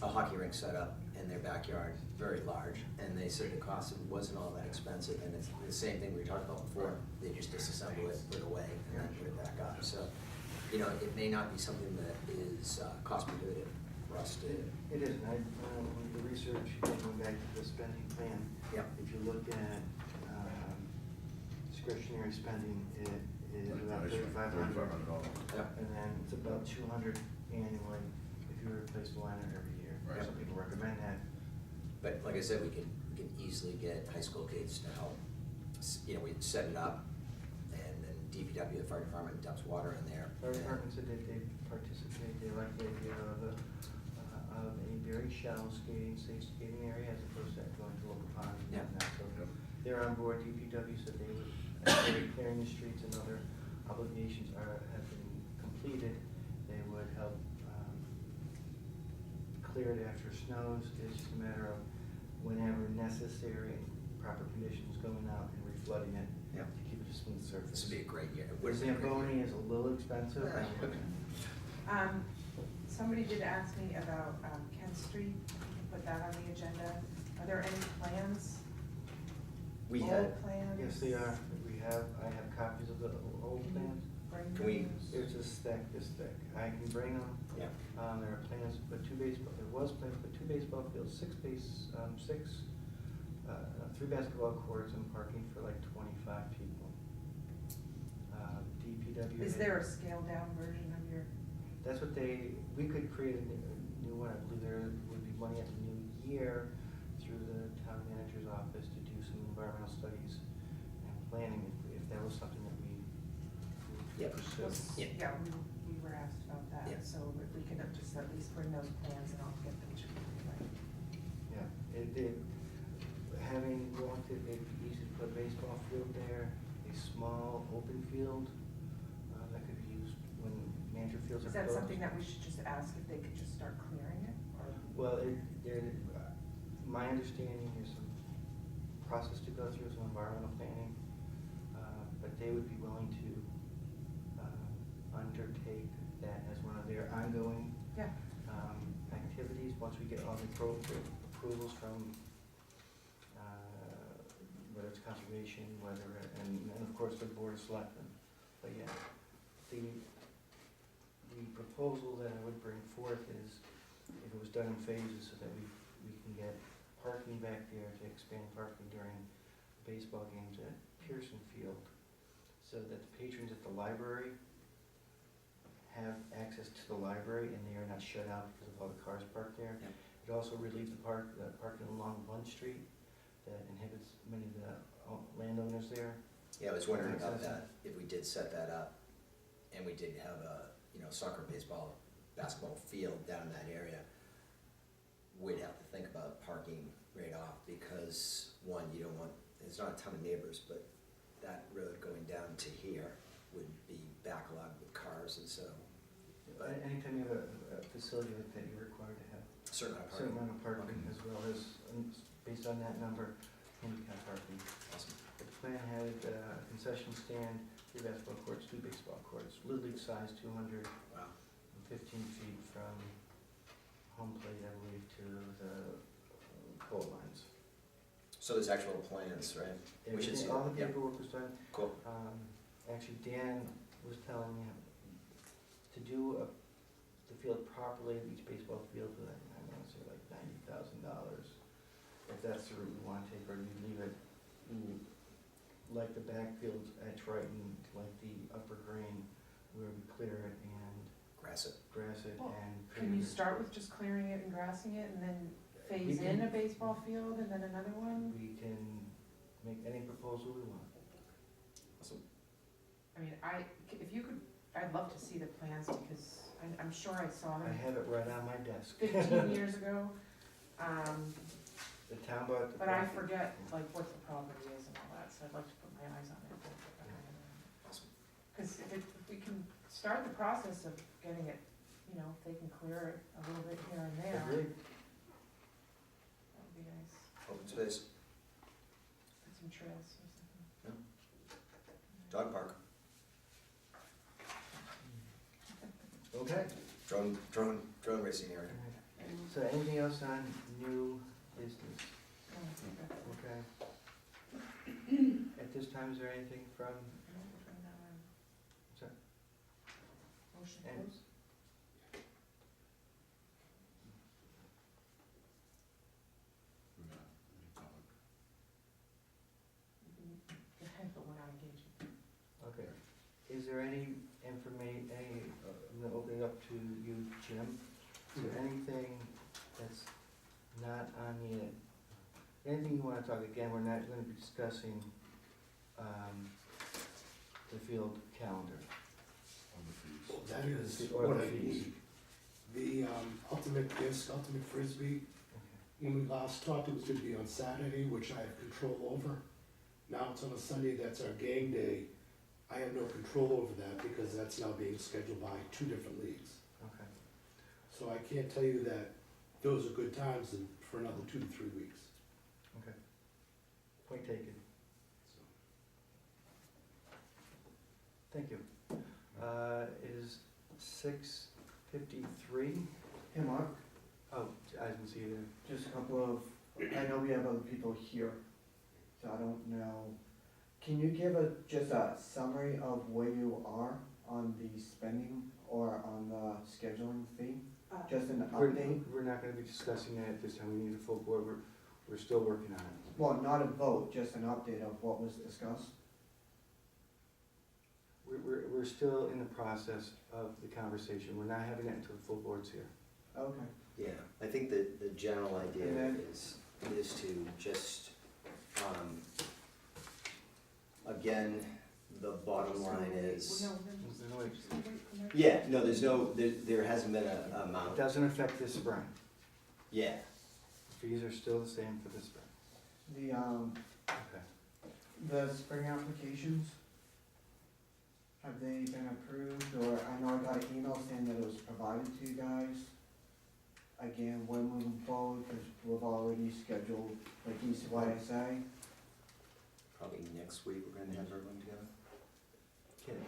a hockey rink set up in their backyard, very large, and they said the cost wasn't all that expensive, and it's the same thing we talked about before, they just disassemble it, put it away, and then put it back up, so, you know, it may not be something that is, cost prohibitive for us to. It is, and the research, going back to the spending plan. Yep. If you look at, discretionary spending, it is about $3,500. $3,500. Yep. And then it's about 200 annually if you replace the liner every year. Right. Some people recommend that. But like I said, we can easily get high school kids to help, you know, we set it up, and then DPW, the fire department, dumps water in there. Fire and- department said that they participate, they like the idea of a very shallow skating, safe skating area as opposed to going to local ponds and Yeah. whatnot. So Yep. they're on board, DPW said they would, after clearing the streets and other obligations have been completed, they would help clear it after snows. It's just a matter of whenever necessary, proper conditions going out and reflooding it Yeah. to keep it a smooth surface. This would be a great year. The Zamboni is a little expensive. Somebody did ask me about Kent Street, put that on the agenda. Are there any plans? We Old had, plans? Yes, they are. I have copies of the old plans. Bring Can we- those? It's a stack this thick. I can bring them. yeah, There are plans to put there was plans to put 2 baseball fields, 3 basketball courts and parking for like 25 people. DPW. Is there a scaled down version of your, That's what we could create a new one. I believe there would be money at the new year through the town manager's office to do some environmental studies and planning if that was something that we Yeah. would pursue. Yeah. we were asked about that, Yeah. so if we could just at least bring those plans and I'll get them to you. Yeah, having wanted, it'd be easy to put a baseball field there, a small open field, that could be used when manager fields are Is that closed. something that we should just ask if they could just start clearing it, or? Well, my understanding is some process to go through, some environmental planning, but they would be willing to, undertake that as one of their ongoing, Yeah. activities, once we get all the approvals from, whether it's conservation, and of course the board of selectmen. But yeah, the proposal that I would bring forth is, if it was done in phases, so that we can get parking back there, to expand parking during baseball games at Pearson Field, so that the patrons at the library have access to the library and they are not shut out because of all the cars parked there. Yeah. It also relieves the parking along Blunt Street that inhibits many of the landowners there. yeah, I was wondering about that, if we did set that up, and we did have a, you know, soccer, baseball, basketball field down in that area, we'd have to think about parking right off, because one, you don't want, there's not a ton of neighbors, but that road going down to here would be backlogged with cars, and so, but Anytime you have a facility like that, you're required to have a certain amount a of certain parking. amount of parking Okay. as well as, based on that number, handicap parking. Awesome. The plan had a concession stand, 3 basketball courts, 2 baseball courts, Little League size, 215 Wow. feet from home plate, I believe, to the goal lines. So there's actual plans, right? We should see All that, the yeah. paperwork was done. Cool. Actually, Dan was telling me to do the field properly, each baseball field, I want to say like $90,000. If that's the route we want to take, or you leave it like the backfields at Triton, like the upper green, where we clear it and Grass it. grass it Well, and. Can you start with just clearing it and grassing it and then We phase in can- a baseball field and then another one? We can make any proposal we want. Awesome. I mean, if you could, I'd love to see the plans because I'm sure I saw I them have it right on my desk. 15 years ago. The town bought the. But I property. forget like what the property is and all that, so I'd like to put my eyes on it. Awesome. Because if we can start the process of getting it, you know, if they can clear it a little bit here and there, that Agreed. would be nice. Open space, Put some trails or something. dog park, Okay. drone racing area. So anything else on new business? Okay. Okay. At this time, is there anything from, sorry? Motion And- closed? We're not, any public. Go ahead, but we're not engaging. Okay. Is there any I'm gonna open it up to you, Jim. Is there anything that's not on the, anything you wanna talk, again, we're not gonna be discussing, the field calendar. On the fees. Well, that is Or what the I fees. need. The ultimate disc, ultimate frisbee, when we last talked, it was gonna be on Saturday, which I have control over. Now it's on a Sunday, that's our game day. I have no control over that because that's now being scheduled by 2 different leagues. Okay. So I can't tell you that those are good times for another 2 to 3 weeks. Okay. Point taken. So, Thank you. It is 6:53. Hey Mark, Oh, I didn't see you there. just a couple of, I know we have other people here, so I don't know. Can you give just a summary of where you are on the spending or on the scheduling fee? Just an update? We're not gonna be discussing that at this time, we need a full board, we're still working on it. Well, not a vote, just an update of what was discussed? We're still in the process of the conversation, we're not having it until the full board's here. Okay. Yeah, I think that the general idea And then- is to just, again, the bottom line is, Well, no, There's no way- just wait for next- yeah, no, there hasn't been a It amount, doesn't affect this spring, yeah. fees are still the same for this spring. The, Okay. the spring applications, have they been approved, or I know I got an email saying that it was provided to you guys? Again, we're moving forward, because we've already scheduled, like East YSA. Probably next week, we're gonna have everyone together. Okay.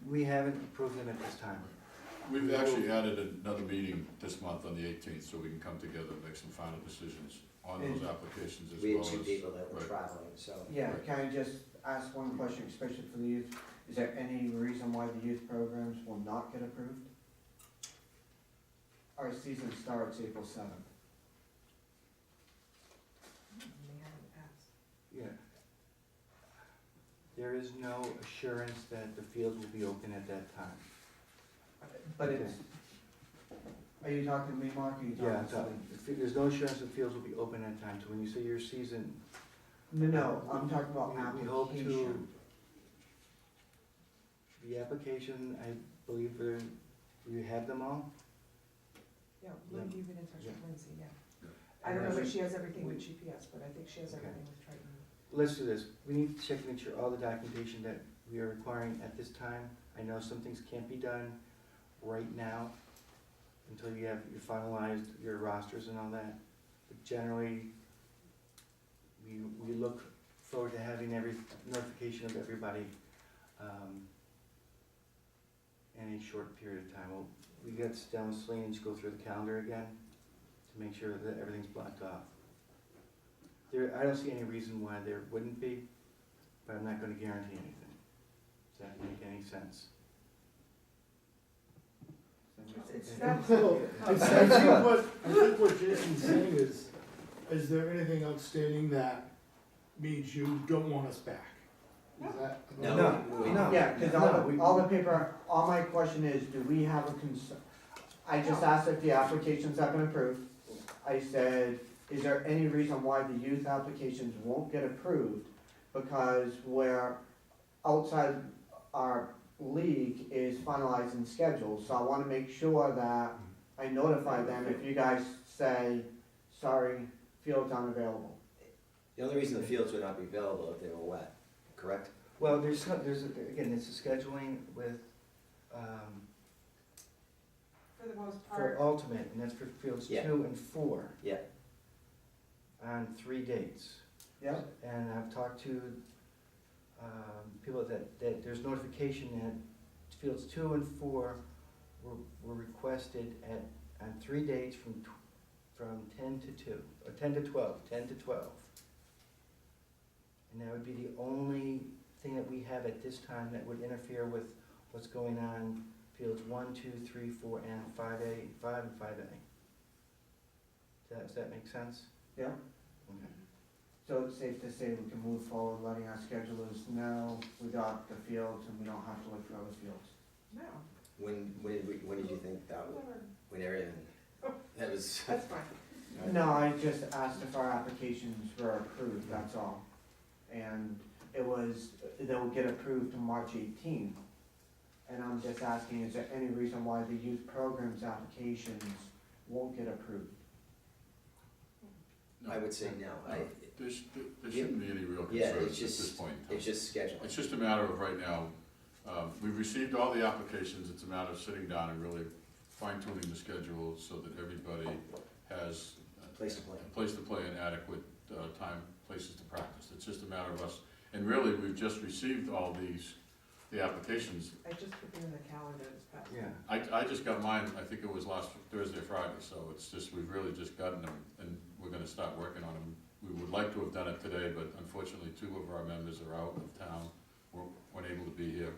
We haven't approved them at this time. We've actually added another meeting this month on the 18th, so we can come together and make some final decisions on those applications as We well had as. 2 people that were right. traveling, so. Yeah, Right. can I just ask one question, especially for the youth? Is there any reason why the youth programs will not get approved? Our season starts April 7th. They haven't passed. Yeah. There is no assurance that the fields will be open at that time. But it's, are you talking to me, Mark, or are you talking Yeah, to Sally? there's no assurance the fields will be open at that time, so when you say your season. No, I'm talking about We hope to, application. the application, I believe, you have them all? Yeah, Lindsay, you've been in touch with Yeah. Lindsay, yeah. Yeah. I don't know And if she has everything with GPS, but I think she has Okay. everything with Triton. Let's do this, we need to check to make sure all the documentation that we are requiring at this time, I know some things can't be done right now until you finalized your rosters and all that, but generally, we look forward to having every notification of everybody any short period of time. We got to sit down with Celine and just go through the calendar again to make sure that everything's blocked off. I don't see any reason why there wouldn't be, but I'm not gonna guarantee anything. Does that make any sense? So, I think what Jason's saying is there anything outstanding that means you don't want us back? Is that? No. No. Yeah, cause No, all the paper, all my question is, do we have a I just asked if the applications have been approved. I said, is there any reason why the youth applications won't get approved? Because we're outside our league is finalizing schedules, so I wanna make sure that I notify them if you guys say, sorry, field's unavailable. The only reason the fields would not be available if they were wet, correct? Well, again, it's a scheduling with, For the most for part, ultimate, and that's for fields Yeah. 2 and 4. Yeah. On 3 dates. Yep. And I've talked to, people that there's notification that fields 2 and 4 were requested on 3 dates from 10 to 2, or 10 to 12, 10 to 12. And that would be the only thing that we have at this time that would interfere with what's going on fields 1, 2, 3, 4, and 5A, 5 and 5A. Does that make sense? Yeah. Okay. So it's safe to say we can move forward, letting our schedulers know we got the fields and we don't have to look for other fields. no, When did you think that would, whatever, when everything, that was, that's fine. No, I just asked if our applications were approved, that's all. And it was, they'll get approved on March 18th. And I'm just asking, is there any reason why the youth programs applications won't get approved? I would say no, There shouldn't be any real yeah, concerns at it's this just, point in time. it's just scheduling. It's just a matter of right now, we've received all the applications, it's a matter of sitting down and really fine tuning the schedule so that everybody has Place to play. a place to play and adequate time, places to practice. It's just a matter of us, and really, we've just received all the applications. I just put them in the calendar this past. Yeah. I just got mine, I think it was last Thursday, Friday, so it's just, we've really just gotten them, and we're gonna start working on them. We would like to have done it today, but unfortunately, 2 of our members are out of town, weren't able to be here.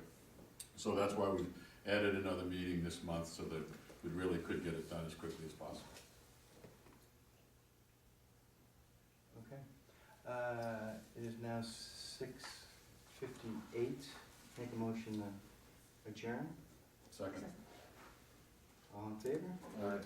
So that's why we added another meeting this month, so that we really could get it done as quickly as possible. Okay. It is now 6:58. Make a motion to adjourn. Second. All in favor? All right.